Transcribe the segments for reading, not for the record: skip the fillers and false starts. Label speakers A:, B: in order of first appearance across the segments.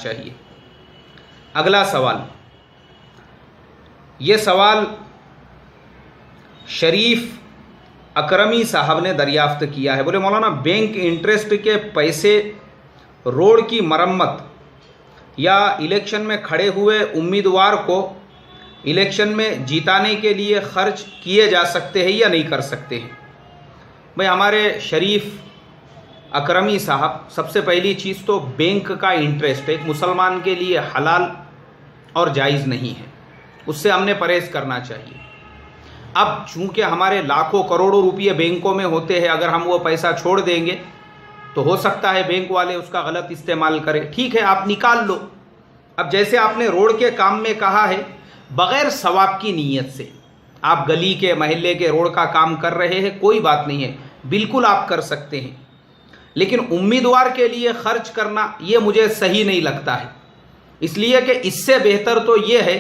A: चाहिए। अगला सवाल, ये सवाल शरीफ अकरमी साहब ने दरियाफ्त किया है। बोले मौलाना, बैंक इंटरेस्ट के पैसे रोड की मरम्मत या इलेक्शन में खड़े हुए उम्मीदवार को इलेक्शन में जीताने के लिए खर्च किए जा सकते हैं या नहीं कर सकते हैं? भाई, हमारे शरीफ अकरमी साहब, सबसे पहली चीज़ तो बैंक का इंटरेस्ट एक मुसलमान के लिए हलाल और जायज़ नहीं है, उससे हमने परहेज़ करना चाहिए। अब चूंकि हमारे लाखों करोड़ों रुपये बैंकों में होते हैं, अगर हम वो पैसा छोड़ देंगे तो हो सकता है बैंक वाले उसका गलत इस्तेमाल करें। ठीक है, आप निकाल लो। अब जैसे आपने रोड के काम में कहा है, बग़ैर सवाब की नीयत से आप गली के महल्ले के रोड का काम कर रहे हैं, कोई बात नहीं है, बिल्कुल आप कर सकते हैं। लेकिन उम्मीदवार के लिए खर्च करना ये मुझे सही नहीं लगता है, इसलिए कि इससे बेहतर तो ये है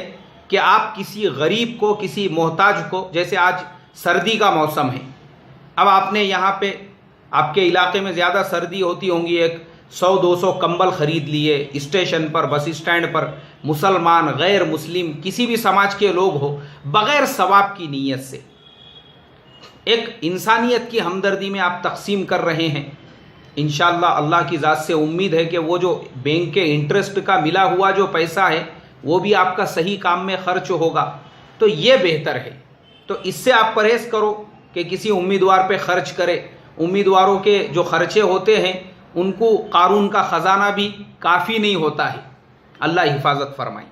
A: कि आप किसी गरीब को, किसी मोहताज को, जैसे आज सर्दी का मौसम है, अब आपने यहाँ पे आपके इलाके में ज़्यादा सर्दी होती होंगी, एक 100-200 कंबल ख़रीद लिए, स्टेशन पर, बस स्टैंड पर, मुसलमान गैर मुस्लिम किसी भी समाज के लोग हो, बग़ैर सवाब की नीयत से एक इंसानियत की हमदर्दी में आप तकसीम कर रहे हैं। इंशाअल्लाह अल्लाह की ज़ात से उम्मीद है कि वो जो बैंक के इंटरेस्ट का मिला हुआ जो पैसा है वो भी आपका सही काम में खर्च होगा, तो ये बेहतर है। तो इससे आप परहेज़ करो कि किसी उम्मीदवार पे खर्च करें। उम्मीदवारों के जो खर्चे होते हैं उनको कानून का ख़जाना भी काफ़ी नहीं होता है। अल्लाह हिफाजत फरमाए।